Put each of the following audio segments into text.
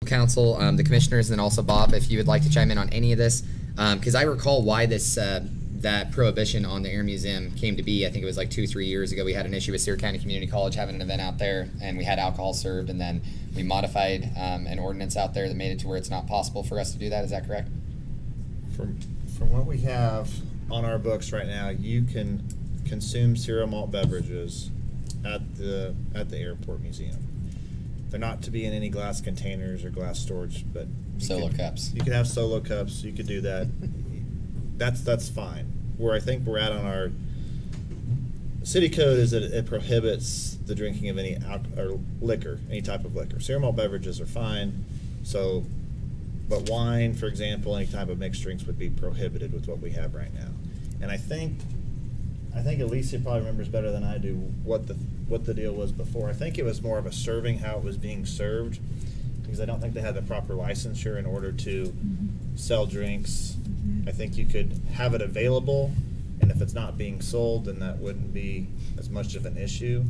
council, the commissioners, and then also Bob, if you would like to chime in on any of this, because I recall why this that prohibition on the Air Museum came to be. I think it was like 2-3 years ago. We had an issue with Sear County Community College having an event out there, and we had alcohol served, and then we modified an ordinance out there that made it to where it's not possible for us to do that. Is that correct? From what we have on our books right now, you can consume cereal malt beverages at the airport museum. They're not to be in any glass containers or glass storage, but Solo cups. You could have solo cups. You could do that. That's fine. Where I think we're at on our city code is that it prohibits the drinking of any or liquor, any type of liquor. Cereal malt beverages are fine. So, but wine, for example, any type of mixed drinks would be prohibited with what we have right now. And I think Alicia probably remembers better than I do what the deal was before. I think it was more of a serving, how it was being served, because I don't think they had the proper licensure in order to sell drinks. I think you could have it available, and if it's not being sold, then that wouldn't be as much of an issue.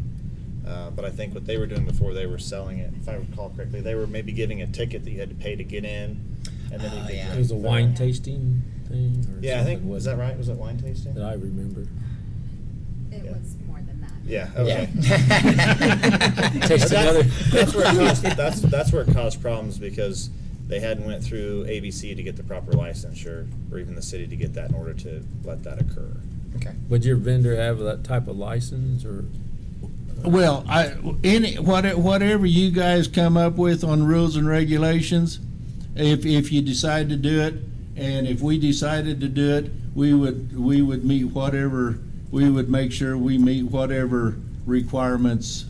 But I think what they were doing before, they were selling it, if I recall correctly, they were maybe giving a ticket that you had to pay to get in, and then you could yeah. It was a wine tasting thing? Or Yeah, I think, something, was that right? Was it wine tasting? that I remember? It Yeah. was more than that. Yeah, okay. Yeah. Taste But another. that's where it caused problems, because they hadn't went through ABC to get the proper licensure, or even the city to get that in order to let that occur. Okay. Would your vendor have that type of license, or? Well, whatever you guys come up with on rules and regulations, if you decide to do it, and if we decided to do it, we would meet whatever, we would make sure we meet whatever requirements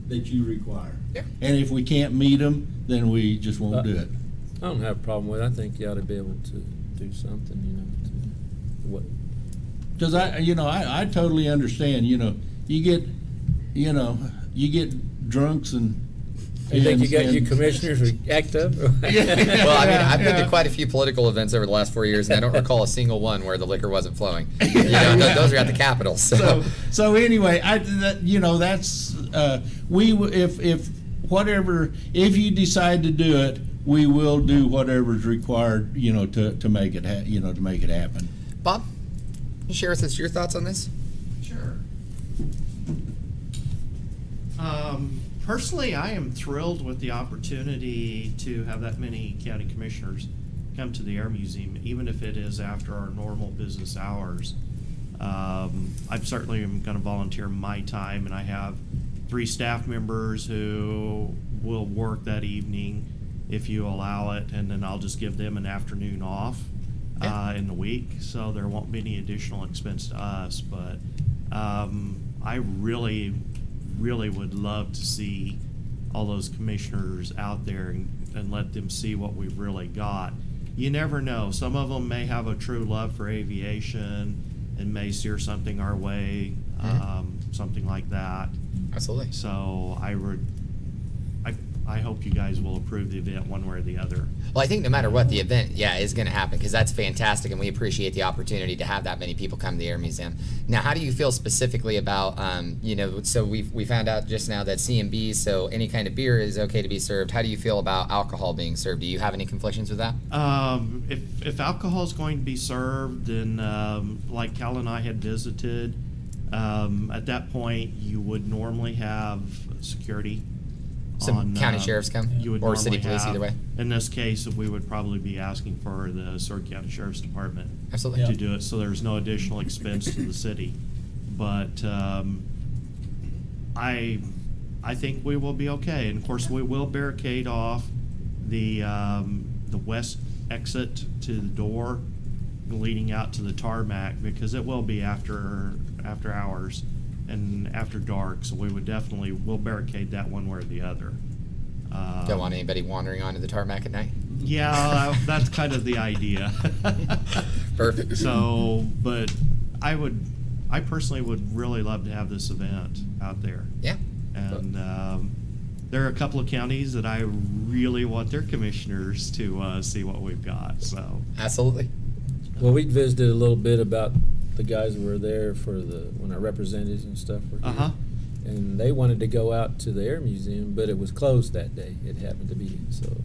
that you require. Yeah. And if we can't meet them, then we just won't do it. I don't have a problem with it. I think you ought to be able to do something, to what. Because I totally understand, you get drunks and. You think you got and- your commissioners who act up? Well, I mean, I've been Yeah. to quite a few political events over the last 4 years, and I don't recall a single one where the liquor wasn't flowing. Those are at the Capitol. So anyway, that's if you decide to do it, we will do whatever's required, to make it to make it happen. Bob, can you share with us your thoughts on this? Sure. Personally, I am thrilled with the opportunity to have that many county commissioners come to the Air Museum, even if it is after our normal business hours. I certainly am going to volunteer my time, and I have 3 staff members who will work that evening if you allow it, and then I'll just give them an afternoon off in the week, so there won't be any additional expense to us. But I really would love to see all those commissioners out there and let them see what we've really got. You never know. Some of them may have a true love for aviation and may steer something our way, something like that. Absolutely. So I hope you guys will approve the event one way or the other. Well, I think no matter what, the event, is going to happen, because that's fantastic, and we appreciate the opportunity to have that many people come to the Air Museum. Now, how do you feel specifically about, so we found out just now that C&B, so any kind of beer is okay to be served. How do you feel about alcohol being served? Do you have any conflictions with that? If alcohol is going to be served, then like Cal and I had visited, at that point you would normally have security. Some county sheriffs come, You would or city normally police, have. either way. In this case, we would probably be asking for the Sword County Sheriff's Department Absolutely. to do it, so there's no additional expense to the city. But I think we will be okay. And of course, we will barricade off the west exit to the door leading out to the tarmac, because it will be after hours and after dark, so we'll barricade that one way or the other. Don't want anybody wandering onto the tarmac at night. Yeah, that's kind of the idea. Perfect. So, but I personally would really love to have this event out there. Yeah. And there are a couple of counties that I really want their commissioners to see what we've got. So Absolutely. Well, we visited a little bit about the guys who were there when our representatives and stuff were here. and they wanted to go out to the Air Museum, but it was closed that day. It happened to be, so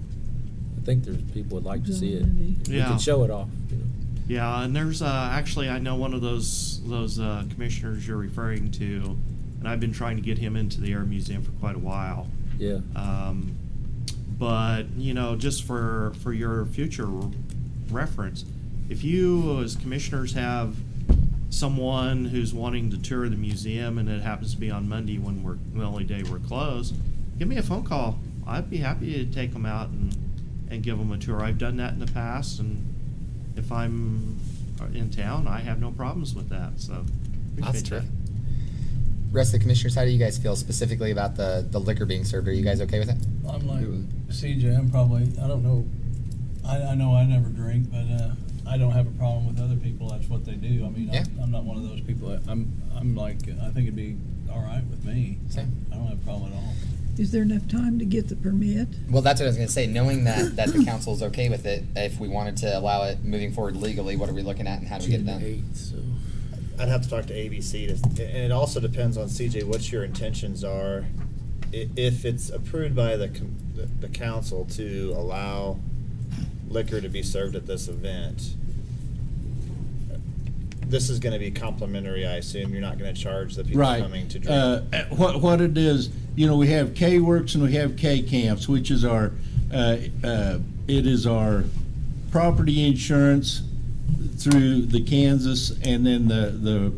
I think there's people would like to see it. We Yeah. could show it off, you know. Yeah, and there's actually, I know one of those commissioners you're referring to, and I've been trying to get him into the Air Museum for quite a while. Yeah. But you know, just for your future reference, if you as commissioners have someone who's wanting to tour the museum and it happens to be on Monday when we're the only day we're closed, give me a phone call. I'd be happy to take them out and give them a tour. I've done that in the past, and if I'm in town, I have no problems with that. So That's appreciate terrific. Rest of the commissioners, how do you guys feel specifically about the liquor being served? Are you guys okay with it? I'm like CJ, I'm probably, I don't know, I know I never drink, but I don't have a problem with other people, that's what they do. I mean, Yeah. I'm not one of those people, I'm like, I think it'd be all right with me. Same. I don't have a problem at all. Is there enough time to get the permit? Well, that's what I was going to say. Knowing that the council's okay with it, if we wanted to allow it moving forward legally, what are we looking at and how do we get it June done? 8th, so. I'd have to talk to ABC, and it also depends on CJ, what your intentions are. If it's approved by the council to allow liquor to be served at this event, this is gonna be complimentary, I assume. You're not gonna charge the people Right. coming to drink. What it is, you know, we have K-Works and we have K-Camps, which is our, it is our property insurance through the Kansas, and then the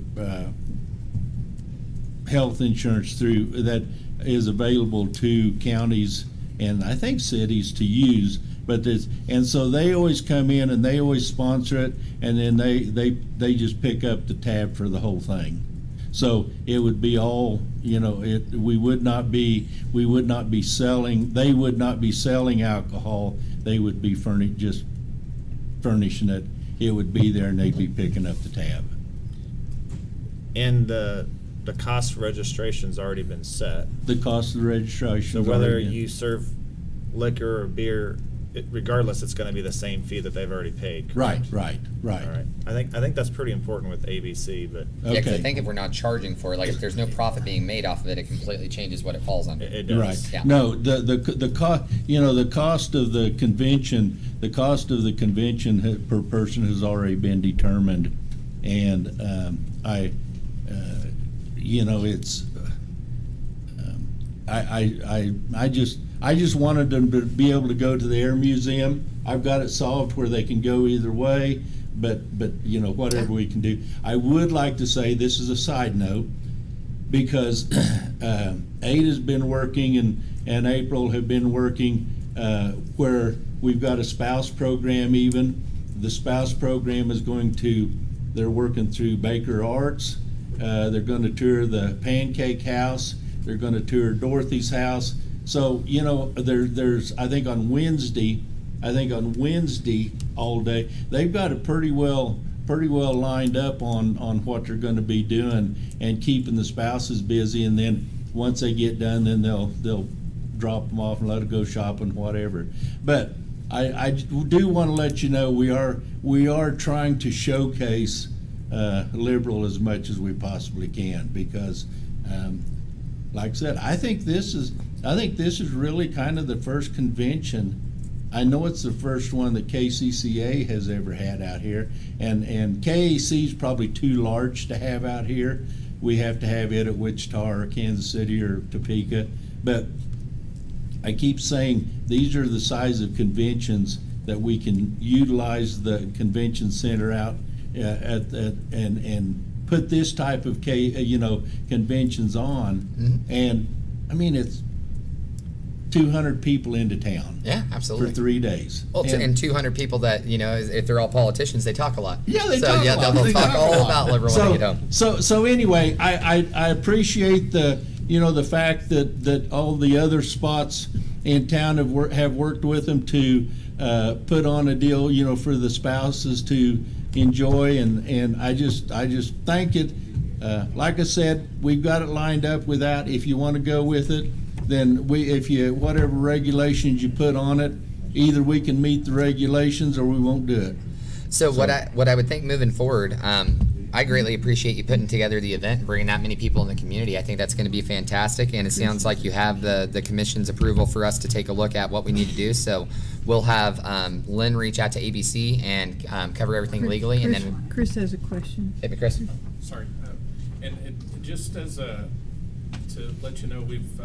health insurance through, that is available to counties and I think cities to use. But there's, and so they always come in and they always sponsor it, and then they just pick up the tab for the whole thing. So it would be all, you know, we would not be selling, they would not be selling alcohol. They would be just furnishing it. It would be there and they'd be picking up the tab. And the cost for registration's already been set. The cost of the registration. So whether you serve liquor or beer, regardless, it's gonna be the same fee that they've already paid, Right, correct? right. All right. I think that's pretty important with ABC, but Yeah, because I Okay. think if we're not charging for it, like if there's no profit being made off of it, it completely changes what it falls under. it does. Right. Yeah. No, the cost, you know, the cost of the convention per person has already been determined, and you know, it's I just wanted them to be able to go to the Air Museum. I've got it solved where they can go either way, but you know, whatever we can do. I would like to say, this is a side note, because Ada's been working and April have been working where we've got a spouse program even. The spouse program is they're working through Baker Arts. They're going to tour the Pancake House. They're going to tour Dorothy's house. So, you know, there's, I think on Wednesday all day, they've got it pretty well lined up on what they're going to be doing and keeping the spouses busy. And then once they get done, then they'll drop them off and let them go shopping, whatever. But I do want to let you know we are trying to showcase liberal as much as we possibly can, because like I said, I think this is really kind of the first convention. I know it's the first one that KCCA has ever had out here, and KAC is probably too large to have out here. We have to have it at Wichita or Kansas City or Topeka. But I keep saying these are the size of conventions that we can utilize the convention center out and put this type of conventions on. Mhm. And I mean, it's 200 people into town Yeah, for absolutely. 3 days. Well, and 200 people that, you know, if they're all politicians, they talk a lot. Yeah, they so, talk yeah, a lot. they'll They talk talk a all lot. about liberal when they get home. So anyway, I appreciate the fact that all the other spots in town have worked with them to put on a deal, you know, for the spouses to enjoy, and I just thank it. Like I said, we've got it lined up with that. If you want to go with it, then whatever regulations you put on it, either we can meet the regulations or we won't do it. So what I would think moving forward, I greatly appreciate you putting together the event and bringing that many people in the community. I think that's going to be fantastic, and it sounds like you have the commission's approval for us to take a look at what we need to do. So we'll have Lynn reach out to ABC and cover everything legally, and then Chris has a question. hit me, Chris. Sorry, and just as to let you know, we've,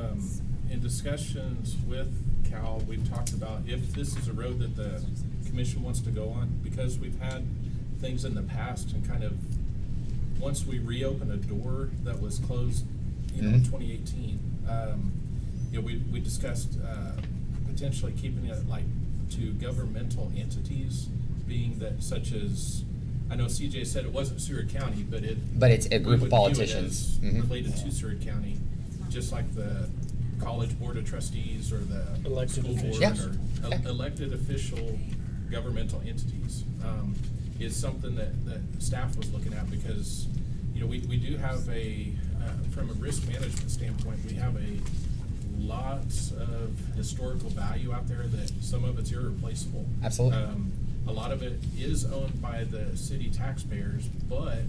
in discussions with Cal, we've talked about if this is a road that the commission wants to go on, because we've had things in the past and kind of, once we reopen a door that was closed, in Mhm. 2018, you know, we discussed, potentially keeping it like to governmental entities, being that such as, I know CJ said it wasn't Seward County, but It's a we group would of view it politicians. as Mhm. related to Seward County, just like the college board of trustees or the Elected school board officials. or Yeah. elected official governmental entities, is something that staff was looking at, because, you know, we do have from a risk management standpoint, we have lots of historical value out there that some of it's irreplaceable. Absolutely. A lot of it is owned by the city taxpayers, but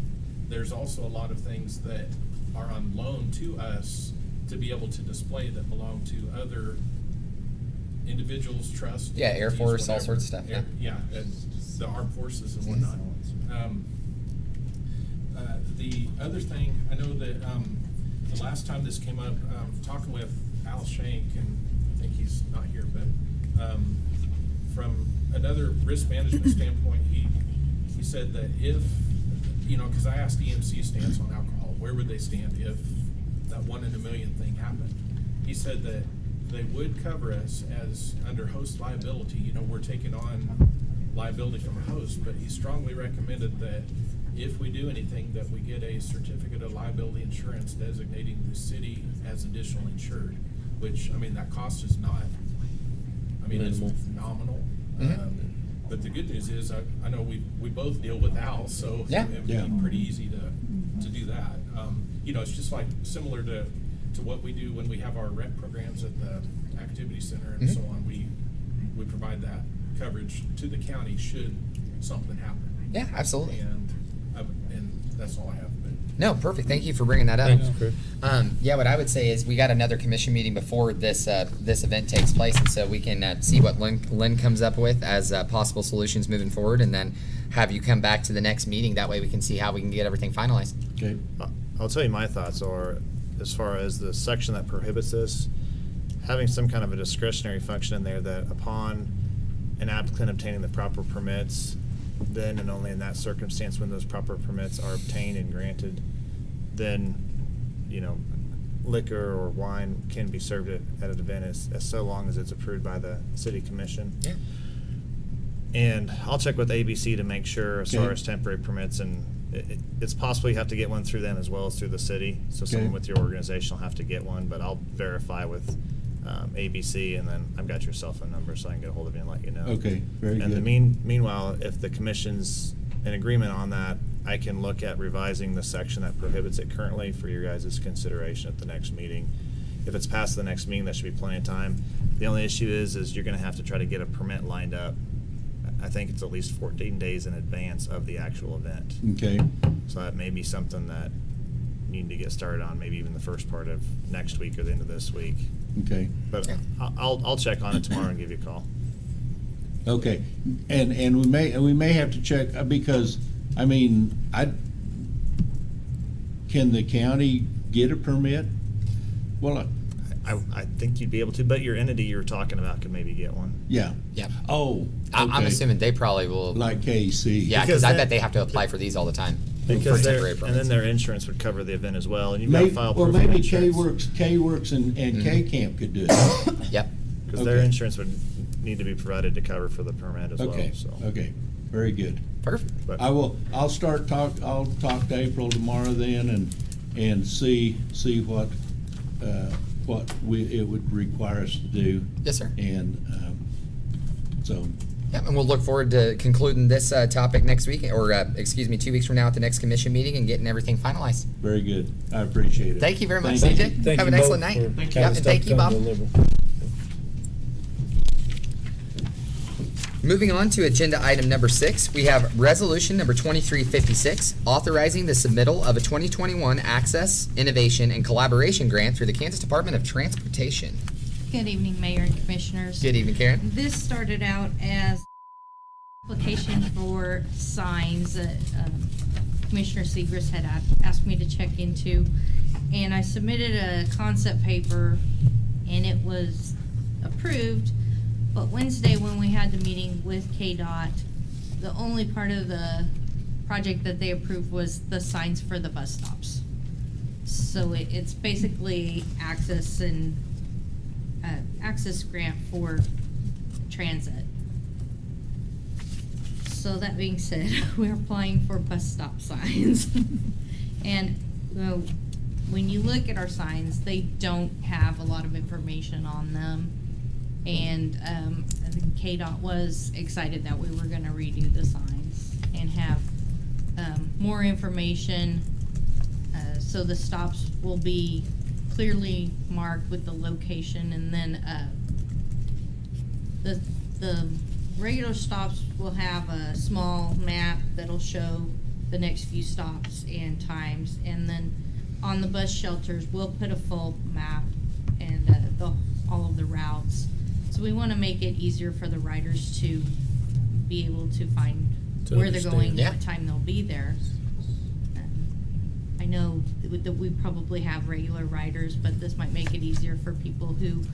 there's also a lot of things that are on loan to us to be able to display that belong to other individuals, trusts. Yeah, Air entities, Force, all whatever. sorts of stuff, yeah. Yeah, and the armed forces and whatnot. The other thing, I know that, the last time this came up, talking with Al Shank, and I think he's not here, but, from another risk management standpoint, he said that if, you know, cause I asked EMC stance on alcohol, where would they stand if that 1 in a million thing happened? He said that they would cover us as under host liability, you know, we're taking on liability from a host, but he strongly recommended that if we do anything, that we get a certificate of liability insurance designating the city as additional insured, which, I mean, that cost is not, I mean, it's Minimal. nominal. Mhm. But the good news is, I know we both deal with Al, so Yeah. it would Yeah. be pretty easy to do that. You know, it's just like similar to what we do when we have our rec programs at the activity center and Mhm. so on. We provide that coverage to the county should something happen. Yeah, absolutely. And that's all I have. But No, perfect. Thank you for bringing that up. Thanks, Chris. Yeah, what I would say is we got another commission meeting before this event takes place, and so we can see what Lynn comes up with as possible solutions moving forward, and then have you come back to the next meeting. That way we can see how we can get everything finalized. Okay. I'll tell you my thoughts are, as far as the section that prohibits this, having some kind of a discretionary function in there that upon an applicant obtaining the proper permits, then and only in that circumstance when those proper permits are obtained and granted, then, you know, liquor or wine can be served at an event as so long as it's approved by the city commission. Yeah. And I'll check with ABC to make sure as far Okay. as temporary permits, and it's possible you have to get one through them as well as through the city. So someone Okay. with your organization will have to get one, but I'll verify with ABC, and then I've got your cell phone number so I can get a hold of you and let you know. Okay, very And good. meanwhile, if the commission's in agreement on that, I can look at revising the section that prohibits it currently for your guys' consideration at the next meeting. If it's past the next meeting, that should be plenty of time. The only issue is you're gonna have to try to get a permit lined up. I think it's at least 14 days in advance of the actual event. Okay, So that may be something that you need to get started on, maybe even the first part of next week or the end of this week. okay, But Yeah. I'll check on it tomorrow and give you a call. okay. And we may have to check, because, I mean, can the county get a permit? Well, I think you'd be able to, but your entity you were talking about could maybe get one. yeah. Yep. Oh, I'm okay. assuming they probably will. Like KC. Yeah, Because because I that- bet they have to apply for these all the time. Because for their, temporary and permits. then their insurance would cover the event as well, and you've got to Maybe, file well, proof of maybe insurance. K-Works and Mhm. K-Camp could do it. Yep. Because their Okay. insurance would need to be provided to cover for the permit as Okay, well, so. okay, very good. Perfect. But I'll talk to April tomorrow then and see what it would require us to do. Yes, sir. And, so, Yep, and we'll look forward to concluding this topic next week, or 2 weeks from now at the next commission meeting, and getting everything finalized. very good. I appreciate it. Thank you very much, Thank CJ. you. Thank Have you an excellent both night. for Thank kind you. of And thank stuff you, Bob. come deliver. Moving on to agenda item number 6, we have resolution number 2356, authorizing the submittal of a 2021 Access, Innovation, and Collaboration Grant through the Kansas Department of Transportation. Good evening, Mayor and Commissioners. Good evening, Karen. This started out as application for signs that Commissioner Segrist had asked me to check into, and I submitted a concept paper, and it was approved. But Wednesday, when we had the meeting with KDOT, the only part of the project that they approved was the signs for the bus stops. So it's basically access and access grant for transit. So that being said, we're applying for bus stop signs. And when you look at our signs, they don't have a lot of information on them. And I think KDOT was excited that we were gonna redo the signs and have more information. So the stops will be clearly marked with the location, and then the regular stops will have a small map that'll show the next few stops and times, and then on the bus shelters we'll put a full map and all of the routes. So we want to make it easier for the riders to be able to find To where they're going understand. Yeah. and what time they'll be there. I know that we probably have regular riders, but this might make it easier for people who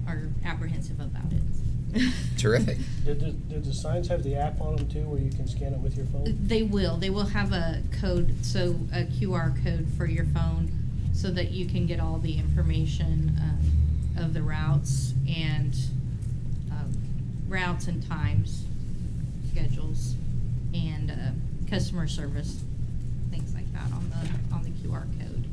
are apprehensive about it. Terrific. Did the signs have the app on them too, where you can scan it with your phone? They will have a code, so a QR code for your phone, so that you can get all the information of the routes and times, schedules, and customer service, things like that on the QR code.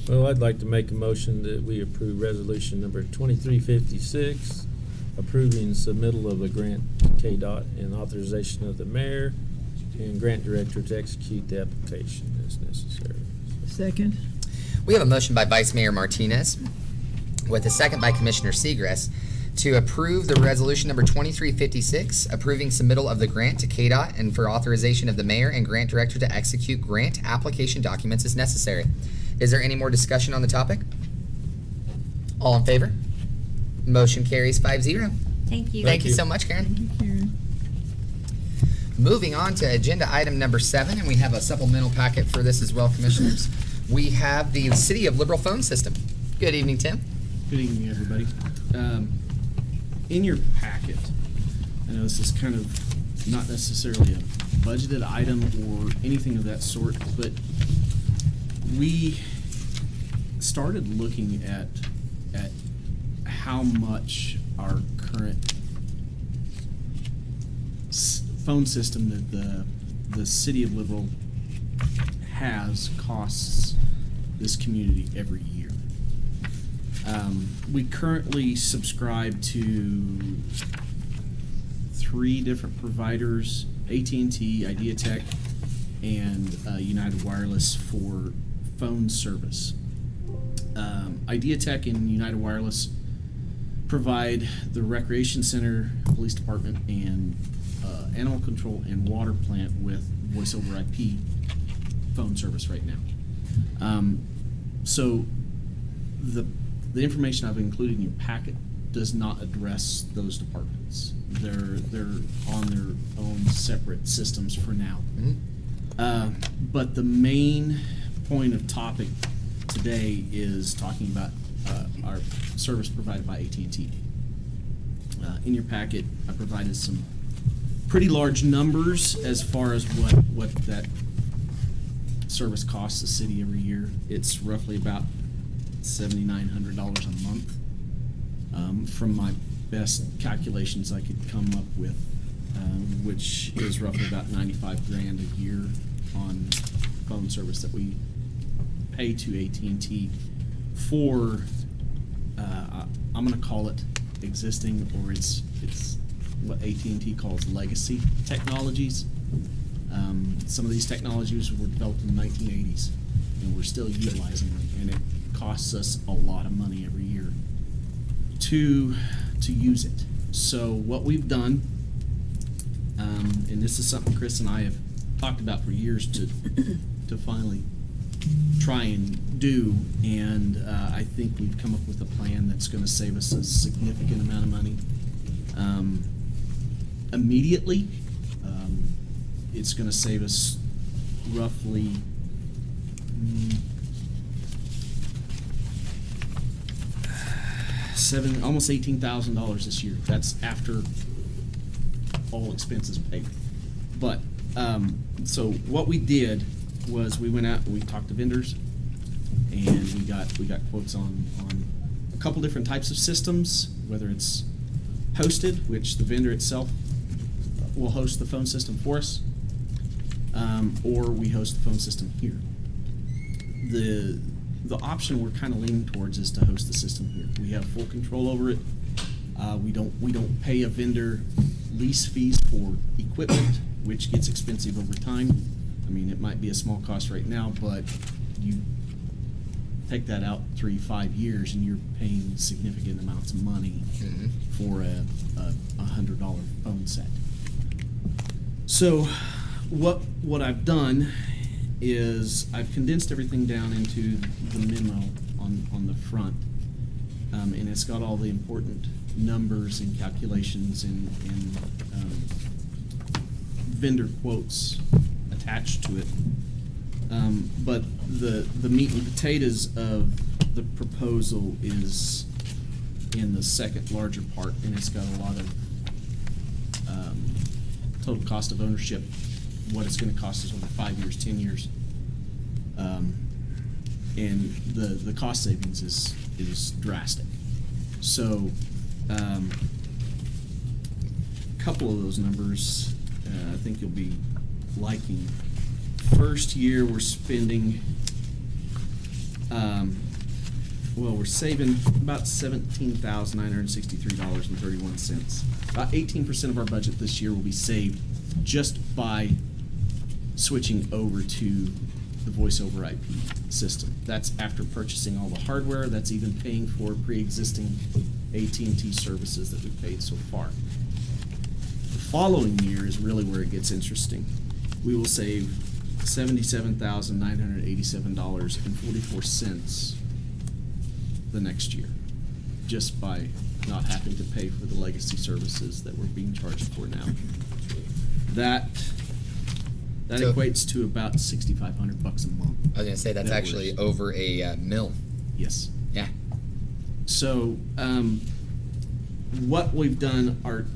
Well, I'd like to make a motion that we approve resolution number 2356, approving submittal of a grant to KDOT and authorization of the mayor and grant director to execute the application as necessary. Second. We have a motion by Vice Mayor Martinez with a second by Commissioner Segrist to approve the resolution number 2356, approving submittal of the grant to KDOT and for authorization of the mayor and grant director to execute grant application documents as necessary. Is there any more discussion on the topic? All in favor? Motion carries 5-0. Thank you. Thank you so much, Karen. Karen. Moving on to agenda item number 7, and we have a supplemental packet for this as well, Commissioners. We have the City of Liberal phone system. Good evening, Tim. Good evening, everybody. In your packet, I know this is kind of not necessarily a budgeted item or anything of that sort, but we started looking at how much our current phone system that the City of Liberal has costs this community every year. We currently subscribe to 3 different providers: AT&T, Ideatech, and United Wireless for phone service. Ideatech and United Wireless provide the recreation center, police department, and animal control and water plant with voice over IP phone service right now. So the information I've included in your packet does not address those departments. They're on their own separate systems for now. But the main point of topic today is talking about our service provided by AT&T. In your packet, I provided some pretty large numbers as far as what that service costs the city every year. It's roughly about $7,900 a month, from my best calculations I could come up with, which is roughly about $95,000 a year on phone service that we pay to AT&T for. I'm going to call it existing, or it's what AT&T calls legacy technologies. Some of these technologies were developed in the 1980s, and we're still utilizing them, and it costs us a lot of money every year to use it. So what we've done, and this is something Chris and I have talked about for years to finally try and do, and I think we've come up with a plan that's going to save us a significant amount of money. Immediately, it's going to save us roughly almost $18,000 this year. That's after all expenses paid. But so what we did was we went out and we talked to vendors, and we got quotes on a couple different types of systems, whether it's hosted, which the vendor itself will host the phone system for us, or we host the phone system here. The option we're kind of leaning towards is to host the system here. We have full control over it. We don't pay a vendor lease fees for equipment, which gets expensive over time. I mean, it might be a small cost right now, but you take that out 3-5 years, and you're paying significant amounts of money for a $100 phone set. So, what I've done is I've condensed everything down into the memo on the front, and it's got all the important numbers and calculations and vendor quotes attached to it. But the meat and potatoes of the proposal is in the second larger part, and it's got a lot of total cost of ownership, what it's going to cost us over 5 years, 10 years, and the cost savings is drastic. So, a couple of those numbers I think you'll be liking. First year we're spending, we're saving about $17,963.31. About 18% of our budget this year will be saved just by switching over to the voice over IP system. That's after purchasing all the hardware. That's even paying for pre-existing AT&T services that we've paid so far. The following year is really where it gets interesting. We will save $77,987.44 the next year, just by not having to pay for the legacy services that we're being charged for now. That So- equates to about $6,500 a month. I was gonna say that's That actually was- over a mill. Yes. Yeah. So, what we've done, our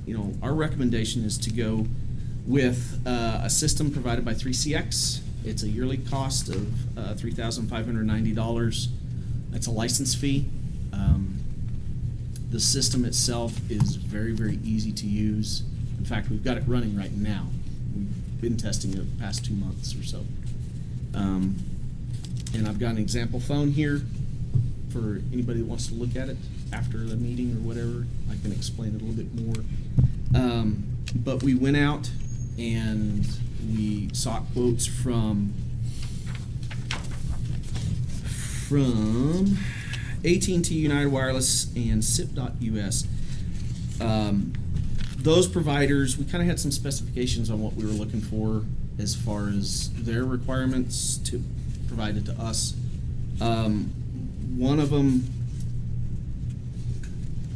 recommendation is to go with a system provided by 3CX. It's a yearly cost of $3,590. That's a license fee. The system itself is very, very easy to use. In fact, we've got it running right now. We've been testing it the past 2 months or so. And I've got an example phone here for anybody that wants to look at it after the meeting or whatever. I can explain it a little bit more. But we went out and we sought quotes from AT&T, United Wireless, and SIP.US. Those providers, we kind of had some specifications on what we were looking for as far as their requirements to provided to us. One of them,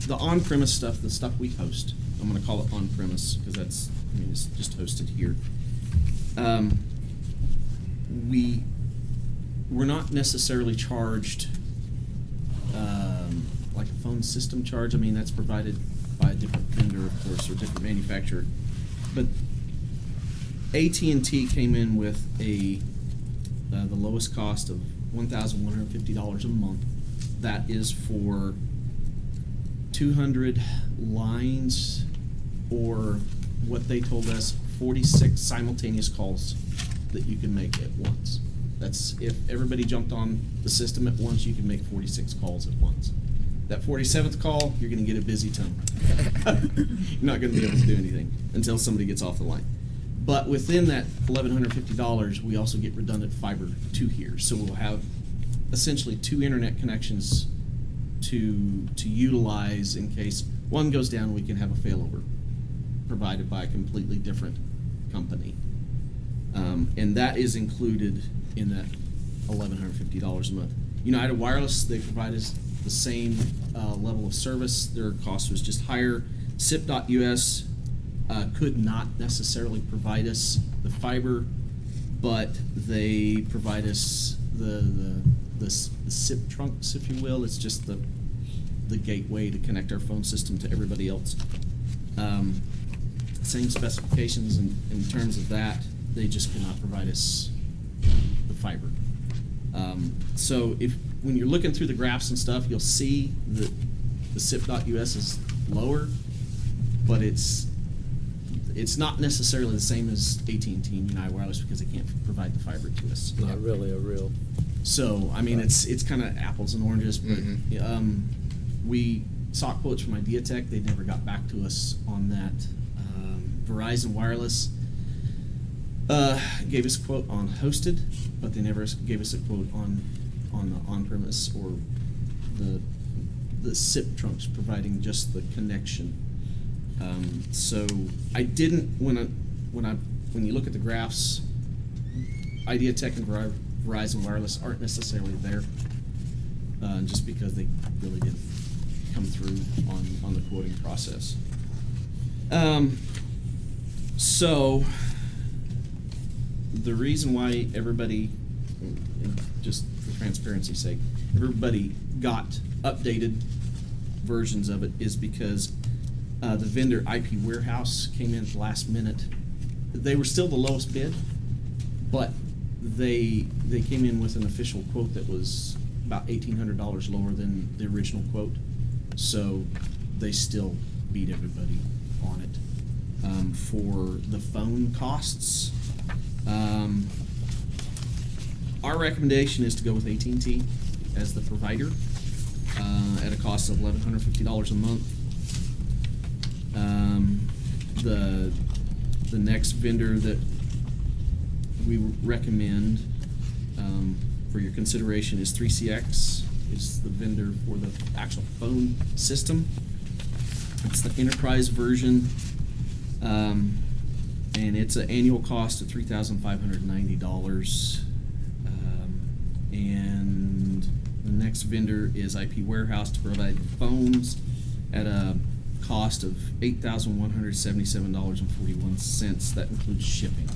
the on-premise stuff, the stuff we host, I'm going to call it on-premise because it's just hosted here. We're not necessarily charged like a phone system charge. I mean, that's provided by a different vendor, of course, or different manufacturer. But AT&T came in with the lowest cost of $1,150 a month. That is for 200 lines, or what they told us, 46 simultaneous calls that you can make at once. That's if everybody jumped on the system at once, you can make 46 calls at once. That 47th call, you're going to get a busy tone. You're not going to be able to do anything until somebody gets off the line. But within that $1,150, we also get redundant fiber to here. So we'll have essentially 2 internet connections to utilize in case one goes down, we can have a failover provided by a completely different company. And that is included in that $1,150 a month. United Wireless, they provide us the same level of service. Their cost was just higher. SIP.US could not necessarily provide us the fiber, but they provide us the SIP trunks, if you will. It's just the gateway to connect our phone system to everybody else. Same specifications in terms of that. They just could not provide us the fiber. So when you're looking through the graphs and stuff, you'll see that the SIP.US is lower, but it's not necessarily the same as AT&T and United Wireless because they can't provide the fiber to us. Not really a real. So, I mean, it's kind of apples and oranges, but we sought quotes from Ideatech. They never got back to us on that. Verizon Wireless gave us a quote on hosted, but they never gave us a quote on the on-premise or the SIP trunks providing just the connection. So I didn't when you look at the graphs, Ideatech and Verizon Wireless aren't necessarily there, just because they really didn't come through on the quoting process. So the reason why everybody, just for transparency's sake, everybody got updated versions of it is because the vendor IP Warehouse came in at the last minute. They were still the lowest bid, but they came in with an official quote that was about $1,800 lower than the original quote. So they still beat everybody on it. For the phone costs, our recommendation is to go with AT&T as the provider at a cost of $1,150 a month. The next vendor that we recommend for your consideration is 3CX. Is the vendor for the actual phone system. It's the enterprise version, and it's an annual cost of $3,590. And the next vendor is IP Warehouse to provide phones at a cost of $8,177.41. That includes shipping.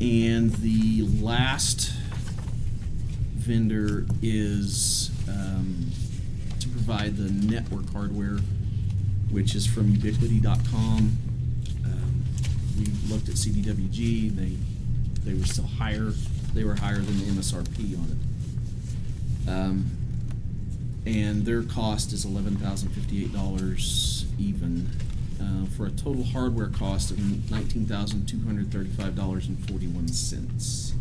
And the last vendor is to provide the network hardware, which is from Ubiquity.com. We looked at CDWG. They were still higher. They were higher than the MSRP on it. And their cost is $11,058 even, for a total hardware cost of $19,235.41.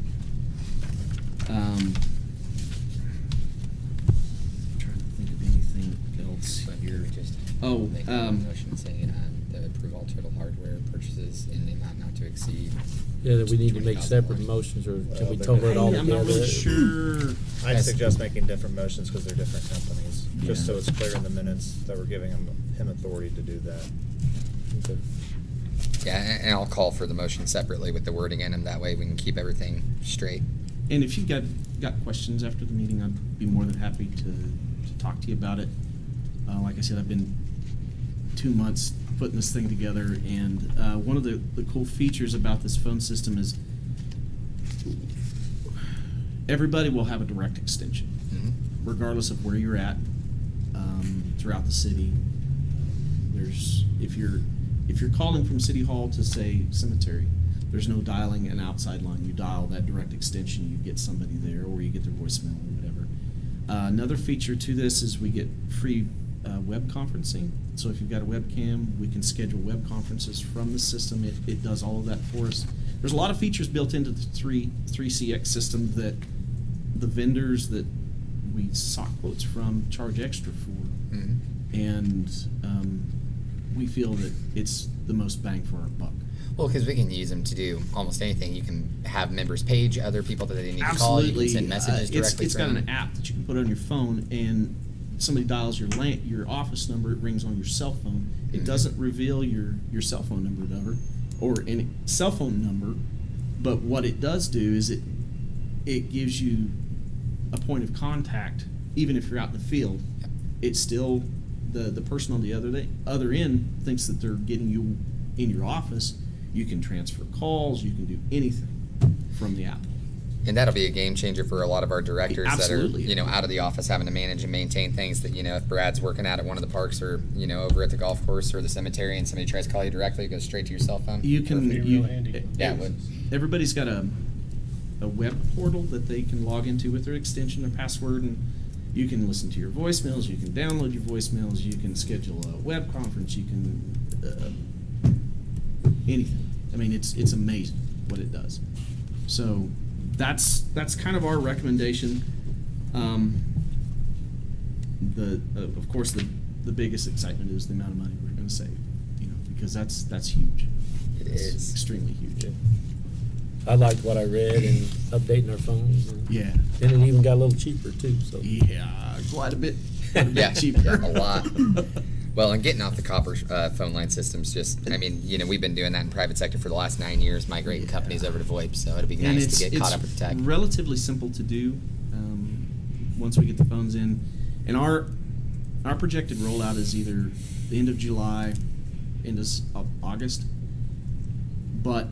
Trying to think of anything else But here. you're just Oh, making a motion saying to approve all total hardware purchases in the amount not to exceed. Yeah, that we need to make separate $20,000. motions, or can Well, we they're cover it all I'm not together? really sure. I'd Yes. suggest making different motions because they're different companies, just Yeah. so it's clear in the minutes that we're giving him authority to do that. Okay. Yeah, and I'll call for the motion separately with the wording in them. That way we can keep everything straight. And if you got questions after the meeting, I'd be more than happy to talk to you about it. Like I said, I've been 2 months putting this thing together, and one of the cool features about this phone system is everybody will have a direct extension, regardless of where you're at throughout the city. If you're calling from City Hall to, say, Cemetery, there's no dialing an outside line. You dial that direct extension, you get somebody there, or you get their voicemail or whatever. Another feature to this is we get free web conferencing. So if you've got a webcam, we can schedule web conferences from the system. It does all of that for us. There's a lot of features built into the 3CX system that the vendors that we sought quotes from charge extra for. And we feel that it's the most bang for our buck. Well, because we can use them to do almost anything. You can have members page other people that they need to call. You Absolutely. can send messages directly It's got from an app that you can put on your phone, and somebody dials your office number, it rings on your cell phone. It Mhm. doesn't reveal your cell phone number or any cell phone number, but what it does do is it gives you a point of contact, even if you're out in the field. It's still the person on the other end thinks that they're getting you in your office. You can transfer calls, you can do anything from the app. And that'll be a game changer for a lot of our directors Absolutely. that are, out of the office having to manage and maintain things that, if Brad's working out at one of the parks or, over at the golf course or the cemetery and somebody tries to call you directly, it goes straight to your cell phone. You can That'd be real handy. Yeah, it would. Everybody's got a web portal that they can log into with their extension or password, and you can listen to your voicemails, you can download your voicemails, you can schedule a web conference, you can anything. I mean, it's amazing what it does. So that's kind of our recommendation. Of course the biggest excitement is the amount of money we're going to save, because that's huge. It It's is. extremely huge. I liked what I read and updating our phones. And Yeah. And it even got a little cheaper too, so. Yeah, quite a bit Yeah, cheaper. yeah, a lot. Well, and getting off the copper phone line systems we've been doing that in private sector for the last 9 years, migrating companies over to VoIP, so it'll be And nice to get caught up with the tech. relatively simple to do once we get the phones in. And our projected rollout is either the end of July, end of August. But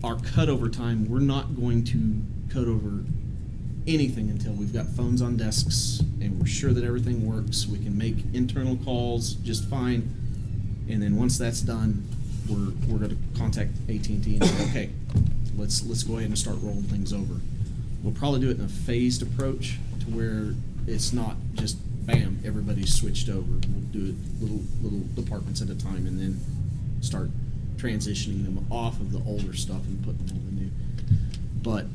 our cutover time, we're not going to cut over anything until we've got phones on desks and we're sure that everything works. We can make internal calls just fine, and then once that's done, we're going to contact AT&T and say, okay, let's go ahead and start rolling things over. We'll probably do it in a phased approach to where it's not just bam, everybody's switched over. We'll do it little departments at a time, and then start transitioning them off of the older stuff and putting them on the new. But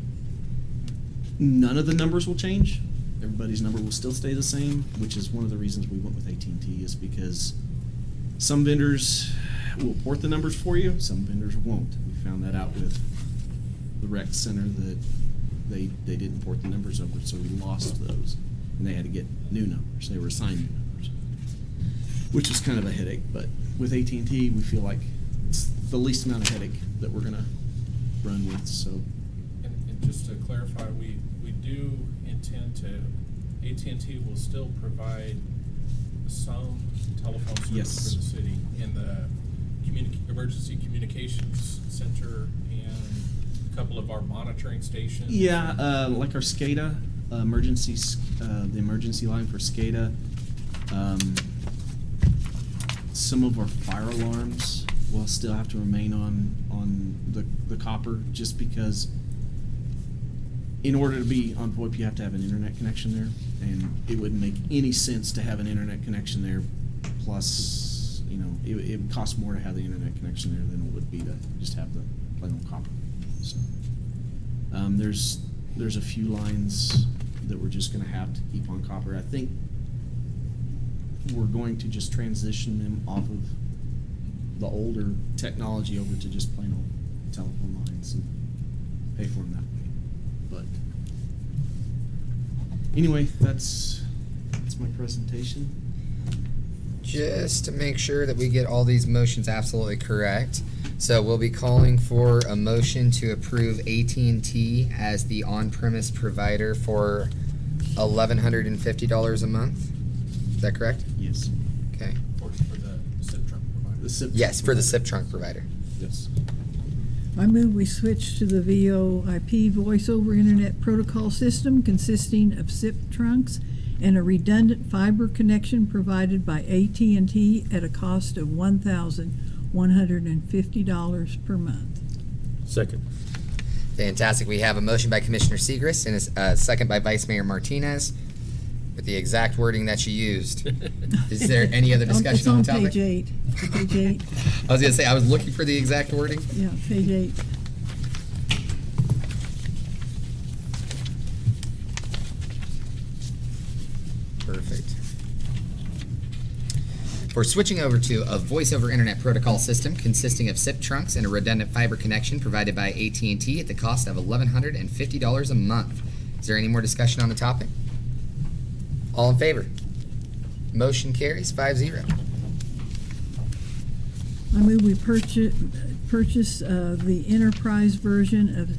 none of the numbers will change. Everybody's number will still stay the same, which is one of the reasons we went with AT&T, is because some vendors will port the numbers for you, some vendors won't. We found that out with the rec center, that they didn't port the numbers over, so we lost those, and they had to get new numbers. They were assigned new numbers, which is kind of a headache. But with AT&T, we feel like it's the least amount of headache that we're gonna run with. So And just to clarify, we do intend to, AT&T will still provide some telephone service Yes. for the city in the emergency communications center and a couple of our monitoring stations. yeah, like our SCADA the emergency line for SCADA. Some of our fire alarms will still have to remain on the copper, just because in order to be on VoIP you have to have an internet connection there, and it wouldn't make any sense to have an internet connection there. Plus, it would cost more to have the internet connection there than it would be to just have the plain old copper. So there's a few lines that we're just going to have to keep on copper. I think we're going to just transition them off of the older technology over to just plain old telephone lines and pay for them that way. But anyway, that's my presentation. Just to make sure that we get all these motions absolutely correct. So we'll be calling for a motion to approve AT&T as the on-premise provider for $1,150 a month. Is that correct? Yes. Okay. For the SIP trunk provider. The SIP Yes, for the SIP trunk provider. Yes. I move we switch to the VoIP Voice over Internet Protocol system consisting of SIP trunks and a redundant fiber connection provided by AT&T at a cost of $1,150 per month. Second. Fantastic. We have a motion by Commissioner Segrist and a second by Vice Mayor Martinez with the exact wording that you used. Is there any other discussion on the topic? It's on page 8. Page 8. I was going to say, I was looking for the exact wording. Yeah, page 8. Perfect. We're switching over to a voice over internet protocol system consisting of SIP trunks and a redundant fiber connection provided by AT&T at the cost of $1,150 a month. Is there any more discussion on the topic? All in favor? Motion carries 5-0. I move we purchase the enterprise version of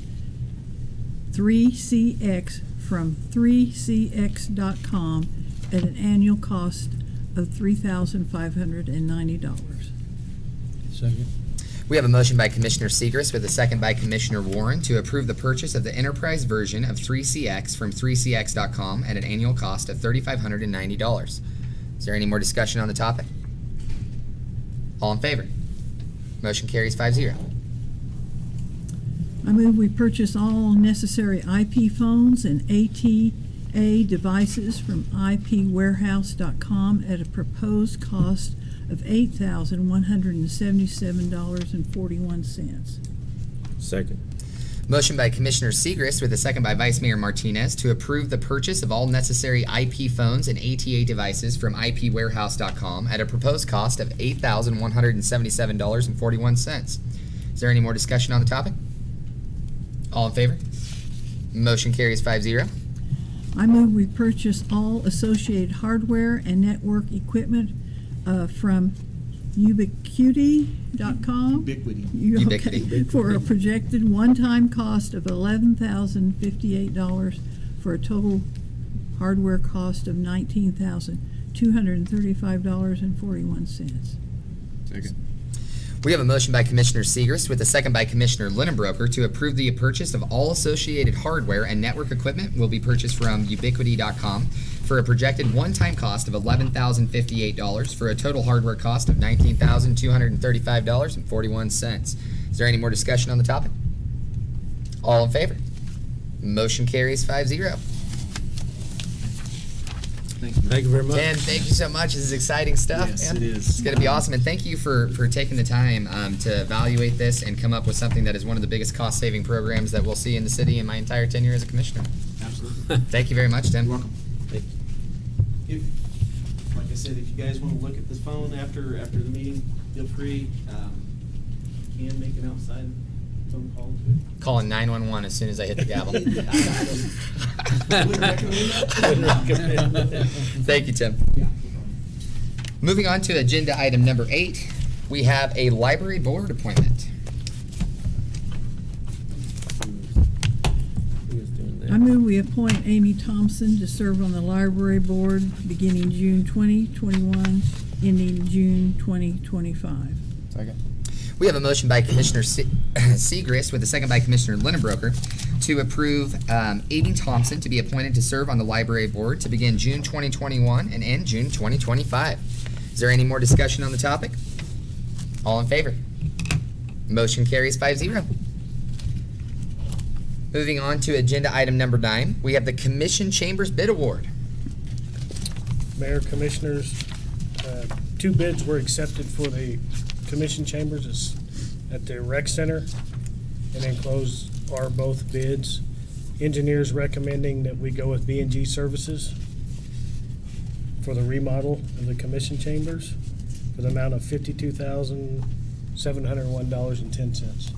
3CX from 3cx.com at an annual cost of $3,590. Second. We have a motion by Commissioner Segrist with a second by Commissioner Warren to approve the purchase of the enterprise version of 3CX from 3cx.com at an annual cost of $3,590. Is there any more discussion on the topic? All in favor? Motion carries 5-0. I move we purchase all necessary IP phones and ATA devices from IPwarehouse.com at a proposed cost of $8,177.41. Second. Motion by Commissioner Segrist with a second by Vice Mayor Martinez to approve the purchase of all necessary IP phones and ATA devices from IPwarehouse.com at a proposed cost of $8,177.41. Is there any more discussion on the topic? All in favor? Motion carries 5-0. I move we purchase all associated hardware and network equipment from ubiquity.com. Ubiquity. Ubiquity. For a projected one-time cost of $11,058 for a total hardware cost of $19,235.41. Second. We have a motion by Commissioner Segrist with a second by Commissioner Linnenbroker to approve the purchase of all associated hardware and network equipment will be purchased from ubiquity.com for a projected one-time cost of $11,058 for a total hardware cost of $19,235.41. Is there any more discussion on the topic? All in favor? Motion carries 5-0. Thank you. Thank you very much. Dan, thank you so much. This is exciting stuff. Yes, man. it is. It's going to be awesome. And thank you for taking the time to evaluate this and come up with something that is one of the biggest cost-saving programs that we'll see in the city in my entire tenure as a commissioner. Absolutely. Thank you very much, Tim. You're welcome. If, like I said, if you guys want to look at this phone after the meeting, feel free. You can make an outside phone call to it. Calling 911 as soon as I hit the gavel. Wouldn't recommend that. Thank you, Tim. Moving on to agenda item number 8, we have a library board appointment. Who is doing that? I move we appoint Amy Thompson to serve on the library board beginning June 2021, ending June 2025. Second. We have a motion by Commissioner Segrist with a second by Commissioner Linnenbroker to approve Amy Thompson to be appointed to serve on the library board to begin June 2021 and end June 2025. Is there any more discussion on the topic? All in favor? Motion carries 5-0. Moving on to agenda item number 9, we have the Commission Chambers Bid Award. Mayor, Commissioners, 2 bids were accepted for the Commission Chambers at the rec center, and enclosed are both bids. Engineers recommending that we go with B&G Services for the remodel of the Commission Chambers for the amount of $52,701.10.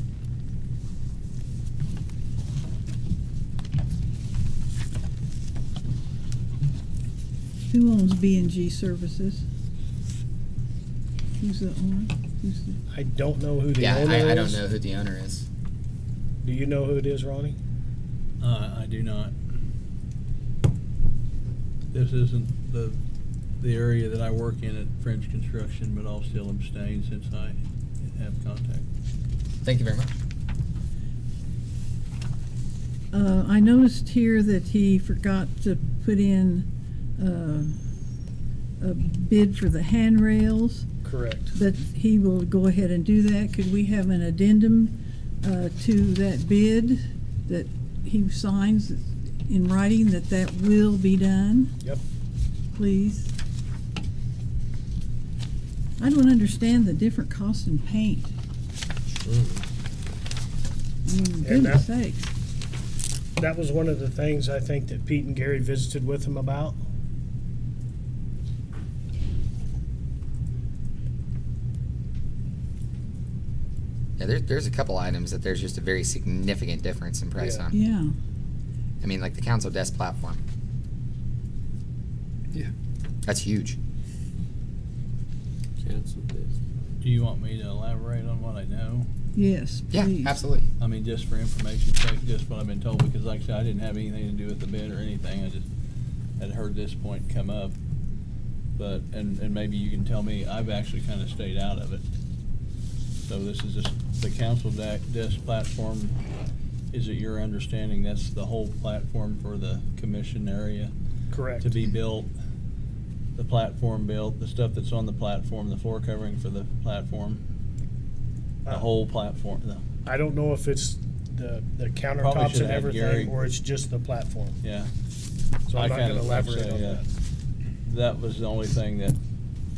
Who owns B&G Services? Who's the owner? Who's the? I don't know who the Yeah, owner is. I don't know who the owner is. Do you know who it is, Ronnie? I do not. This isn't the area that I work in at French Construction, but I'll still abstain since I have contact. Thank you very much. I noticed here that he forgot to put in a bid for the handrails, Correct. but he will go ahead and do that. Could we have an addendum to that bid that he signs in writing that will be done, Yep. please? I don't understand the different costs in paint. I mean, And goodness that- sakes. That was one of the things I think that Pete and Gary visited with him about. Yeah, there's a couple items that there's just a very significant difference in price Yeah. on. Yeah. I mean, like the council desk platform. Yeah. That's huge. Cancel this. Do you want me to elaborate on what I know? Yes, Yeah, please. absolutely. I mean, just for information's sake, just what I've been told, because like I said, I didn't have anything to do with the bid or anything, I just had heard this point come up. But, and maybe you can tell me, I've actually kind of stayed out of it. So this is just the council desk platform, is it your understanding that's the whole platform for the commission area? Correct. To be built, the platform built, the stuff that's on the platform, the floor covering for the platform, the whole platform, I don't know if it's the Probably countertops should and have Gary. everything, or it's just the platform. yeah. So I'm not kinda, gonna like I elaborate say, on that. That was the only thing that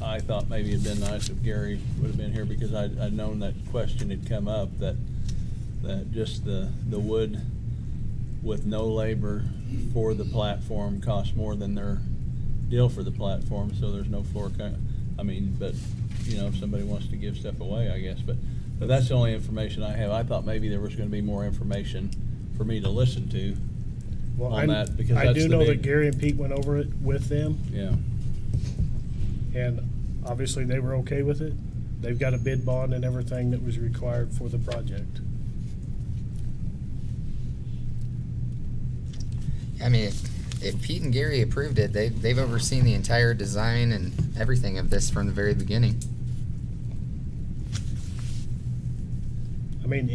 I thought maybe it'd been nice if Gary would have been here, because I'd known that question had come up, that just the wood with no labor for the platform costs more than their deal for the platform, so there's no floor I mean, but, you know, if somebody wants to give stuff away, I guess, but that's the only information I have. I thought maybe there was gonna be more information for me to listen to Well, on that, because I that's do the know that big- Gary and Pete went over it with them, Yeah. and obviously they were okay with it. They've got a bid bond and everything that was required for the project. I mean, if Pete and Gary approved it, they've overseen the entire design and everything of this from the very beginning. I mean,